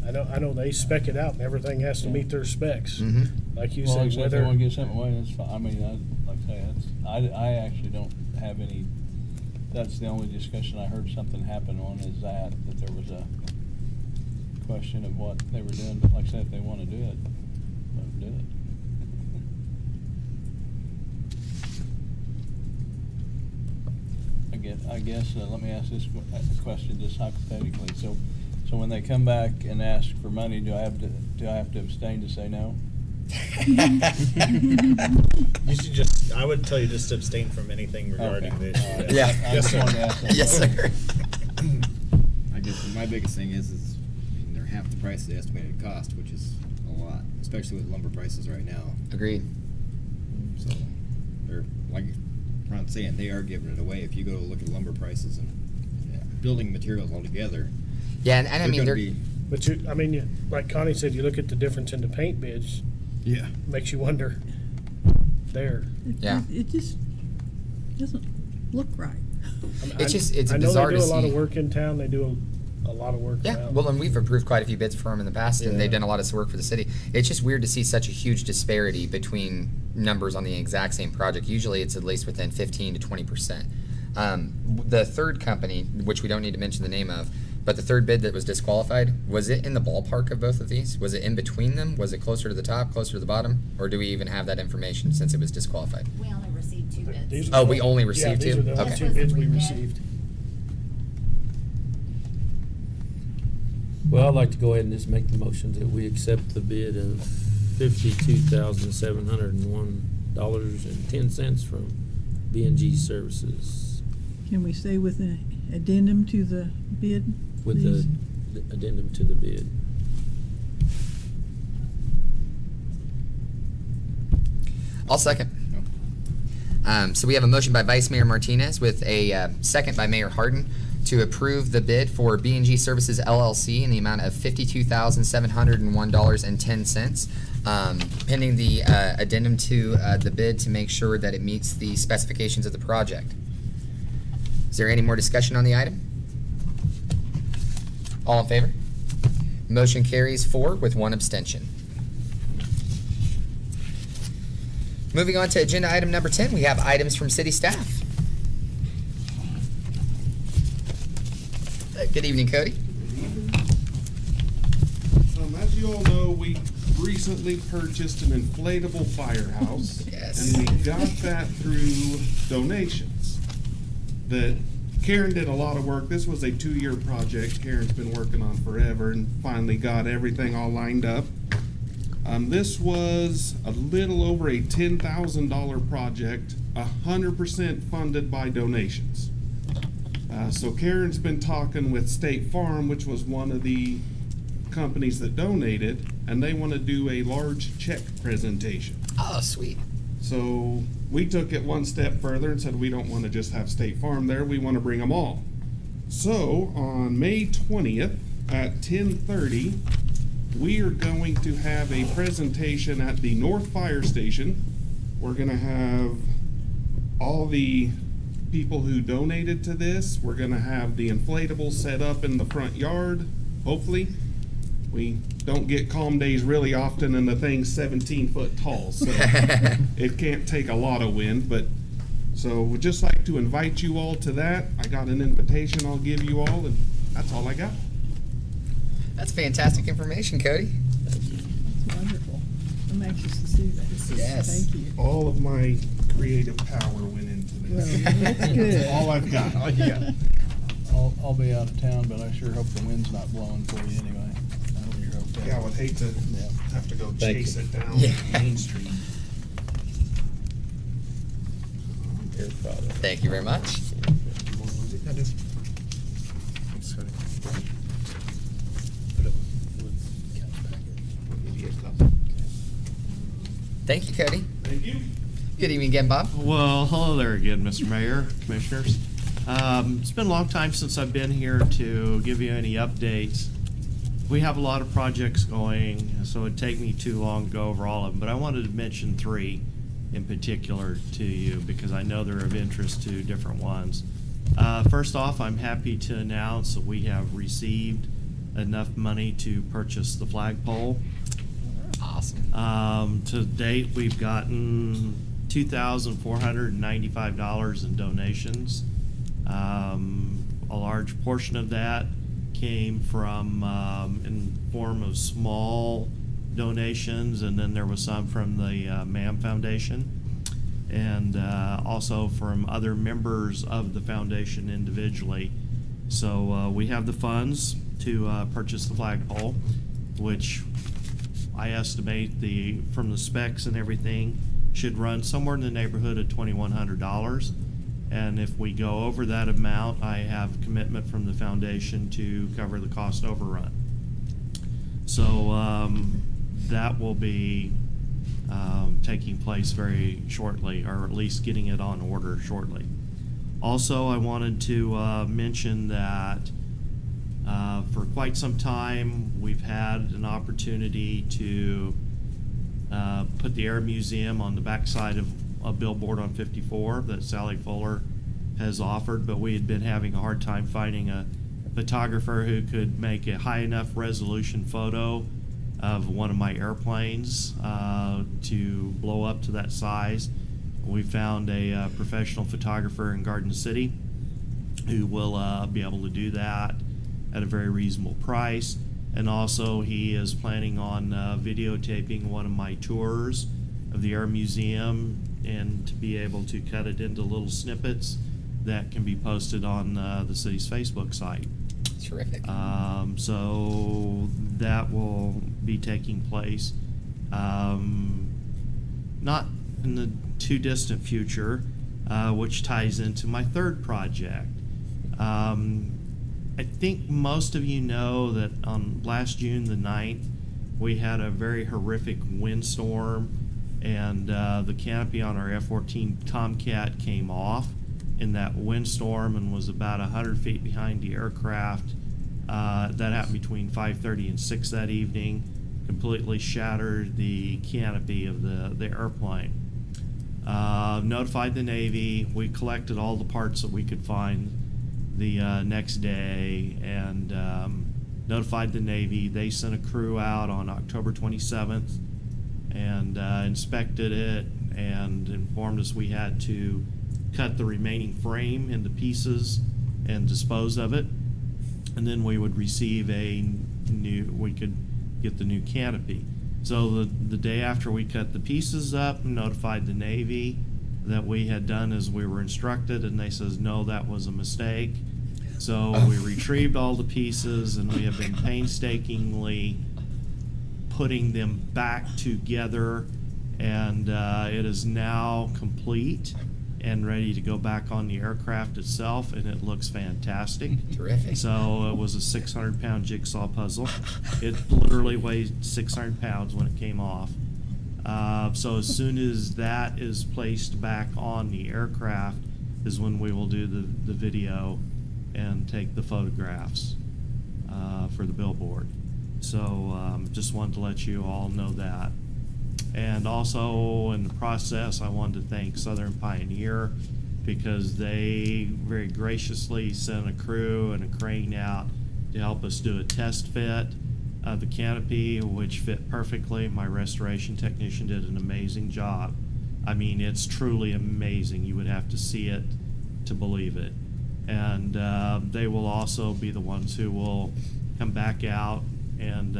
and I know they spec it out and everything has to meet their specs. Mm-hmm. Like you Well, like I said, said, if they whether, wanna give something away, that's fine. I mean, like I say, I actually don't have any, that's the only discussion I heard something happen on, is that there was a question of what they were doing, but like I said, if they wanna do it, let them do it. I guess, let me ask this question just hypothetically. So when they come back and ask for money, do I have to abstain to say no? You should just, I would tell you just to abstain from anything regarding Okay. the issue. All right. Yeah. I Yes, just sir. wanted to ask that Yes, question. sir. I guess my biggest thing is I mean, they're half the price of the estimated cost, which is a lot, especially with lumber prices right now. Agreed. So they're, like Ron's saying, they are giving it away. If you go to look at lumber prices and building materials altogether, Yeah, and I mean, gonna they're, but I mean, like Connie said, you look at the difference in the paint bids, yeah. makes you wonder there. Yeah. It just doesn't look right. I mean, It's just- it's I know bizarre they to do a lot of see. work in town, they do a lot of work yeah, around. well, and we've approved quite a few bids for them in the past, and they've Yeah. done a lot of work for the city. It's just weird to see such a huge disparity between numbers on the exact same project. Usually it's at least within 15 to 20%. The third company, which we don't need to mention the name of, but the third bid that was disqualified, was it in the ballpark of both of these? Was it in between them? Was it closer to the top, closer to the bottom? Or do we even have that information since it was disqualified? We only received two bids. These Oh, are the- we only received Yeah, these two? are the only Okay. two bids we received. Well, I'd like to go ahead and just make the motion that we accept the bid of $52,701.10 from B&G Services Can we say with an addendum to the bid? with please? the addendum to the bid. I'll second. So we have a motion by Vice Mayor Martinez with a second by Mayor Harden to approve the bid for B&G Services LLC in the amount of $52,701.10, pending the addendum to the bid to make sure that it meets the specifications of the project. Is there any more discussion on the item? All in favor? Motion carries 4 with 1 abstention. Moving on to agenda item number 10, we have items from city staff. Good evening, Cody. As you all know, we recently purchased an inflatable firehouse. Yes. And we got that through donations. That Karen did a lot of work. This was a 2-year project Karen's been working on forever and finally got everything all lined up. This was a little over a $10,000 project, 100% funded by donations. So Karen's been talking with State Farm, which was one of the companies that donated, and they want to do a large check presentation. Oh, sweet. So we took it one step further and said we don't want to just have State Farm there, we want to bring them all. So on May 20th at 10:30, we are going to have a presentation at the North Fire Station. We're going to have all the people who donated to this. We're going to have the inflatable set up in the front yard, hopefully. We don't get calm days really often, and the thing's 17 foot tall, so it can't take a lot of wind. But so we'd just like to invite you all to that. I got an invitation I'll give you all, and that's all I got. That's fantastic information, Cody. It's wonderful. I'm anxious to see this. Yes. Thank you. All of my creative power went into this. Well, that's good. All I've got. I'll be out of town, but I sure hope the wind's not blowing for you anyway. I hope you're okay. Yeah, I would hate to have to go Thank chase you. it down Yeah. Main Street. Thank you very much. Thank you, Cody. Thank you. Good evening again, Bob. Well, hello there again, Mr. Mayor, Commissioners. It's been a long time since I've been here to give you any updates. We have a lot of projects going, so it'd take me too long to go over all of them, but I wanted to mention three in particular to you because I know they're of interest to different ones. First off, I'm happy to announce that we have received enough money to purchase the flagpole. Awesome. To date, we've gotten $2,495 in donations. A large portion of that came from in form of small donations, and then there was some from the MAM Foundation, and also from other members of the foundation individually. So we have the funds to purchase the flagpole, which I estimate from the specs and everything should run somewhere in the neighborhood of $2,100. And if we go over that amount, I have commitment from the foundation to cover the cost overrun. So that will be taking place very shortly, or at least getting it on order shortly. Also, I wanted to mention that for quite some time, we've had an opportunity to put the Air Museum on the backside of a billboard on 54 that Sally Fuller has offered, but we had been having a hard time finding a photographer who could make a high enough resolution photo of one of my airplanes to blow up to that size. We found a professional photographer in Garden City who will be able to do that at a very reasonable price. And also he is planning on videotaping one of my tours of the Air Museum and to be able to cut it into little snippets that can be posted on the city's Facebook site. Terrific. So that will be taking place not in the too distant future, which ties into my third project. I think most of you know that on last June the 9th, we had a very horrific windstorm, and the canopy on our F-14 Tomcat came off in that windstorm and was about 100 feet behind the aircraft. That happened between 5:30 and 6 that evening, completely shattered the canopy of the airplane. Notified the Navy. We collected all the parts that we could find the next day and notified the Navy. They sent a crew out on October 27th and inspected it and informed us we had to cut the remaining frame into pieces and dispose of it, and then we would receive we could get the new canopy. So the day after we cut the pieces up, notified the Navy that we had done as we were instructed, and they says, no, that was a mistake. So we retrieved all the pieces, and we have been painstakingly putting them back together, and it is now complete. and ready to go back on the aircraft itself, and it looks fantastic. Terrific. So it was a 600-pound jigsaw puzzle. It literally weighed 600 pounds when it came off. So as soon as that is placed back on the aircraft is when we will do the video and take the photographs for the billboard. So just wanted to let you all know that. And also in the process, I wanted to thank Southern Pioneer because they very graciously sent a crew and a crane out to help us do a test fit of the canopy, which fit perfectly. My restoration technician did an amazing job. I mean, it's truly amazing. You would have to see it to believe it. And they will also be the ones who will come back out, and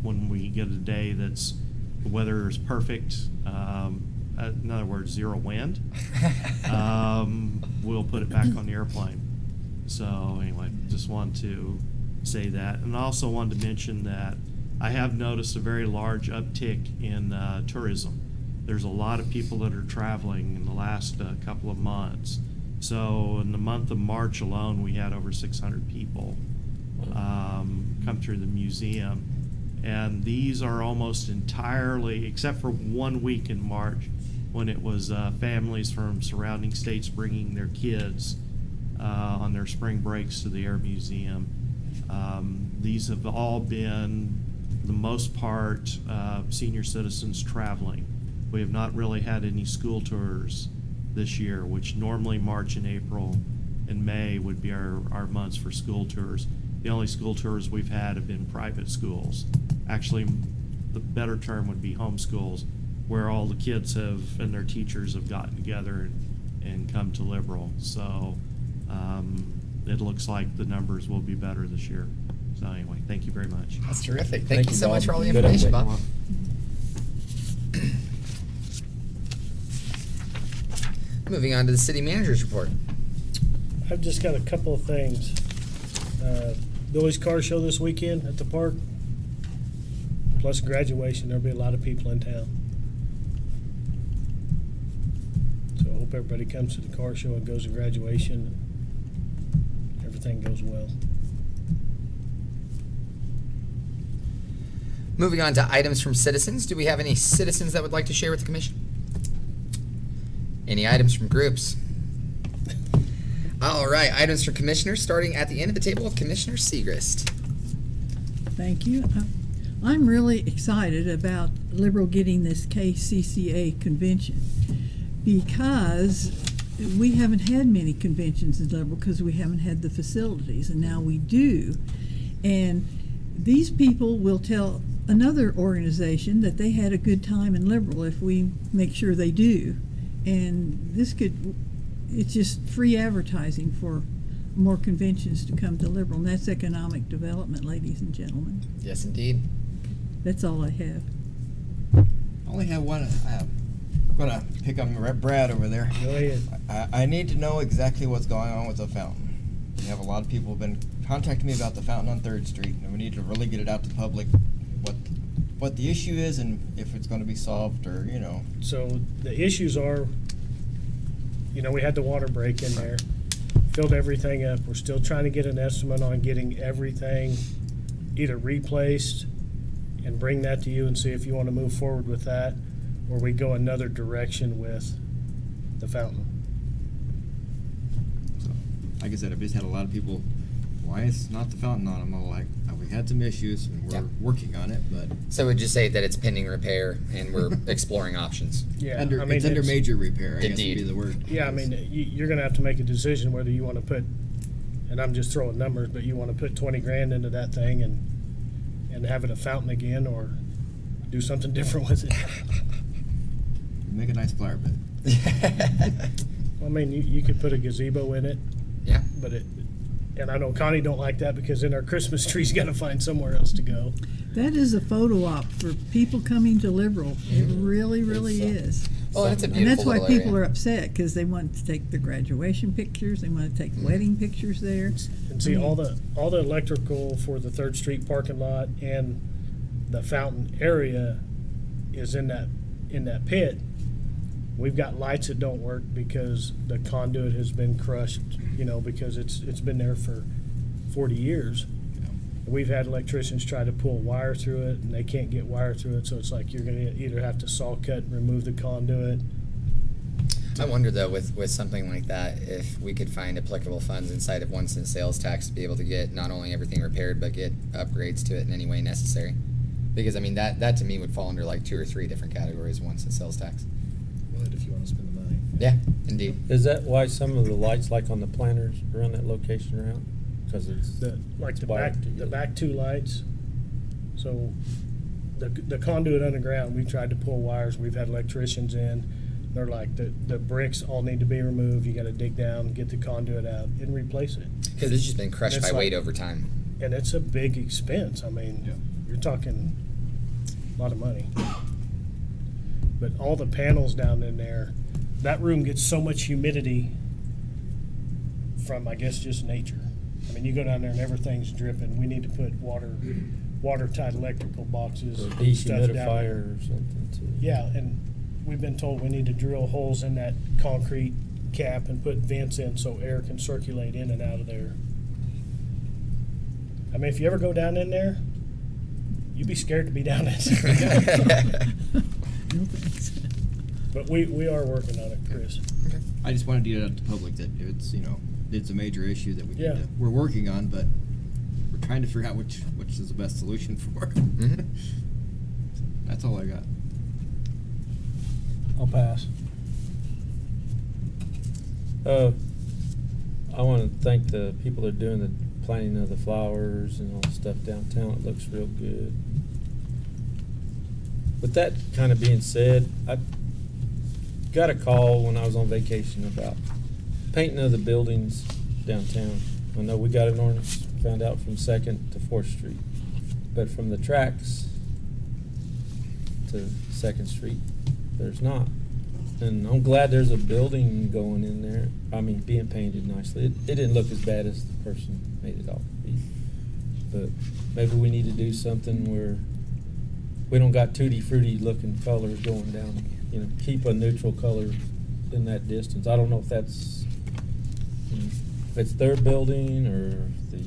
when we get a day that's the weather is perfect, in other words, zero wind, we'll put it back on the airplane. So anyway, just wanted to say that. And I also wanted to mention that I have noticed a very large uptick in tourism. There's a lot of people that are traveling in the last couple of months. So in the month of March alone, we had over 600 people come through the museum. And these are almost entirely, except for 1 week in March, when it was families from surrounding states bringing their kids on their spring breaks to the Air Museum. These have all been, for the most part, senior citizens traveling. We have not really had any school tours this year, which normally March and April and May would be our months for school tours. The only school tours we've had have been private schools. Actually, the better term would be homeschools, where all the kids have and their teachers have gotten together and come to Liberal. So it looks like the numbers will be better this year. So anyway, thank you very much. That's terrific. Thank you so Bob. much for all the Good information, update. Bob. Moving on to the city manager's report. I've just got a couple of things. Billy's Car Show this weekend at the park, plus graduation. There'll be a lot of people in town. So I hope everybody comes to the car show and goes to graduation and everything goes well. Moving on to items from citizens. Do we have any citizens that would like to share with the commission? Any items from groups? All right, items from commissioners, starting at the end of the table with Commissioner Segrist. Thank you. I'm really excited about Liberal getting this KCCA convention because we haven't had many conventions in Liberal because we haven't had the facilities, and now we do. And these people will tell another organization that they had a good time in Liberal if we make sure they do. And it's just free advertising for more conventions to come to Liberal, and that's economic development, ladies and gentlemen. Yes, indeed. That's all I have. I only have one. I'm gonna pick on Brad over there. Go ahead. I need to know exactly what's going on with the fountain. We have a lot of people have been contacting me about the fountain on 3rd Street, and we need to really get it out to the public what the issue is and if it's going to be solved or, you know. So the issues are, we had the water break in there, filled everything up. We're still trying to get an estimate on getting everything either replaced and bring that to you and see if you want to move forward with that, or we go another direction with the fountain. So, like I said, I've just had a lot of people, why is not the fountain on? I'm all like, we had some issues and we're working on it, but. So would you say that it's pending repair and we're exploring options? Yeah, It's under major repair, I guess would be Indeed. the word. Yeah, I mean, you're gonna have to make a decision whether you wanna put, and I'm just throwing numbers, but you wanna put 20 grand into that thing and have it a fountain again, or do something different with it. Make a nice flower bed. I mean, you could put a gazebo in it, Yeah. but and I know Connie don't like that because then our Christmas tree's gotta find somewhere else to go. That is a photo op for people coming to Liberal. It really, really is. Well, it's a And beautiful that's why little people area. are upset, because they want to take their graduation pictures, they want to take wedding pictures there. And see, all the electrical for the 3rd Street parking lot and the fountain area is in that pit. We've got lights that don't work because the conduit has been crushed, because it's been there for 40 years. We've had electricians try to pull wire through it, and they can't get wire through it, so it's like you're gonna either have to saw cut and remove the conduit. I wonder though, with something like that, if we could find applicable funds inside of 1 cent sales tax to be able to get not only everything repaired, but get upgrades to it in any way necessary. Because I mean, that to me would fall under like 2 or 3 different categories of 1 cent sales tax. Would, if you want to spend the money. Yeah, indeed. Is that why some of the lights, like on the planters, around that location are out? Because it's The wired back together. 2 lights. So the conduit underground, we've tried to pull wires. We've had electricians in. They're like, the bricks all need to be removed. You got to dig down, get the conduit out, and replace it. Because it's just been crushed And by it's weight like- over time. And it's a big expense. I mean, you're talking a lot of money. But all the panels down in there, that room gets so much humidity from, I guess, just nature. I mean, you go down there and everything's dripping. We need to put watertight electrical boxes. Or and stuff down there. dehumidifier or something too. Yeah, and we've been told we need to drill holes in that concrete cap and put vents in so air can circulate in and out of there. I mean, if you ever go down in there, you'd be scared to be down in there. No thanks. But we are working on it, Chris. I just wanted to get it out to the public that it's, it's a major issue that Yeah. we're working on, but we're trying to figure out which is the best solution for it. Mhm. That's all I got. I'll pass. I want to thank the people that are doing the planting of the flowers and all the stuff downtown. It looks real good. With that kind of being said, I got a call when I was on vacation about painting of the buildings downtown. I know we got an ordinance, found out from 2nd to 4th Street, but from the tracks to 2nd Street, there's not. And I'm glad there's a building going in there. I mean, being painted nicely. It didn't look as bad as the person made it out to be. But maybe we need to do something where we don't got tutti frutti looking colors going down. Keep a neutral color in that distance. I don't know if that's if it's their building or the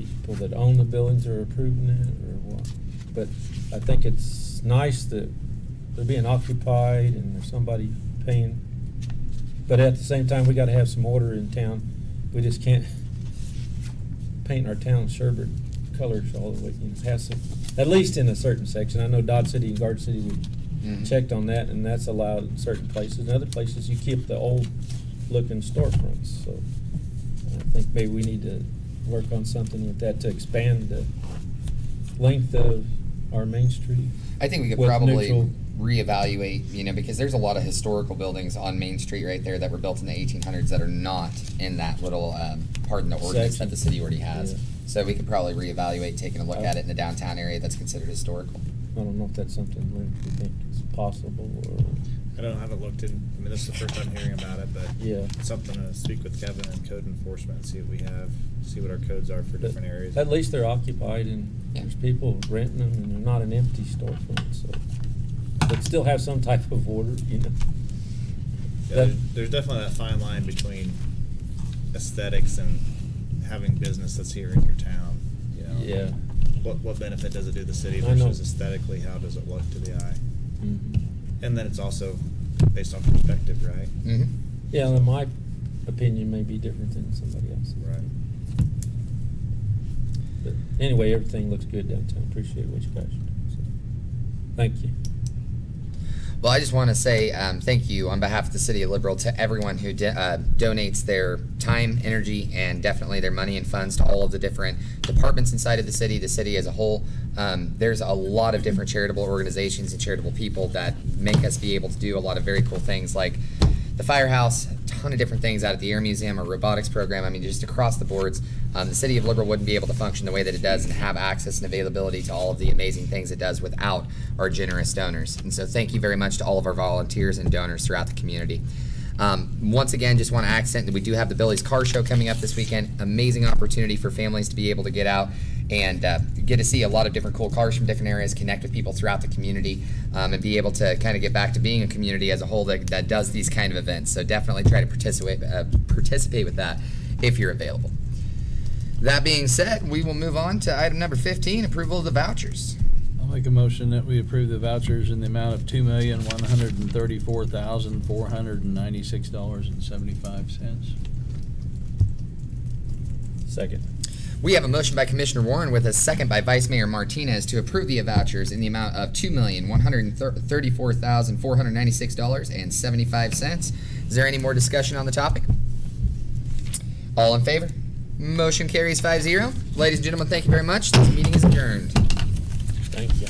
people that own the buildings are approving it or what. But I think it's nice that they're being occupied and there's somebody paying. But at the same time, we got to have some order in town. We just can't paint our town sherbet colors all the way. Has some, at least in a certain section. I know Dodge City and Garden City, we checked on that, and that's allowed in certain places. In other places, you keep the old looking storefronts. So I think maybe we need to work on something with that to expand the length of our Main Street. I think we could with probably neutral- reevaluate, because there's a lot of historical buildings on Main Street right there that were built in the 1800s that are not in that little part in the ordinance Section. that the city already has. Yeah. So we could probably reevaluate taking a look at it in the downtown area that's considered historical. I don't know if that's something we think is possible or. I haven't looked in, this is the first time hearing about it, but Yeah. it's something to speak with Kevin and code enforcement and see what we have, see what our codes are for But different areas. At least they're occupied and Yeah. there's people renting them and they're not an empty storefront, so. But still have some type of order. Yeah, That- there's definitely that fine line between aesthetics and having business that's here in your town, Yeah. What benefit does it do the city I know. versus aesthetically, how does it look to the eye? Mhm. And then it's also based on perspective, right? Mm-hmm. Yeah, and my opinion may be different than somebody else's. Right. But anyway, everything looks good downtown. Appreciate what you guys are doing. So, thank you. Well, I just want to say thank you on behalf of the City of Liberal to everyone who donates their time, energy, and definitely their money and funds to all of the different departments inside of the city as a whole. There's a lot of different charitable organizations and charitable people that make us be able to do a lot of very cool things like the Firehouse, a ton of different things out at the Air Museum, a robotics program. I mean, just across the boards. The City of Liberal wouldn't be able to function the way that it does and have access and availability to all of the amazing things it does without our generous donors. And so thank you very much to all of our volunteers and donors throughout the community. Once again, just want to accent that we do have the Billy's Car Show coming up this weekend. Amazing opportunity for families to be able to get out and get to see a lot of different cool cars from different areas, connect with people throughout the community, and be able to kind of get back to being a community as a whole that does these kind of events. So definitely try to participate with that if you're available. That being said, we will move on to item number 15, approval of the vouchers. I'll make a motion that we approve the vouchers in the amount of $2,134,496.75. Second. We have a motion by Commissioner Warren with a second by Vice Mayor Martinez to approve the vouchers in the amount of $2,134,496.75. Is there any more discussion on the topic? All in favor? Motion carries 5-0. Ladies and gentlemen, thank you very much. This meeting is adjourned. Thank you.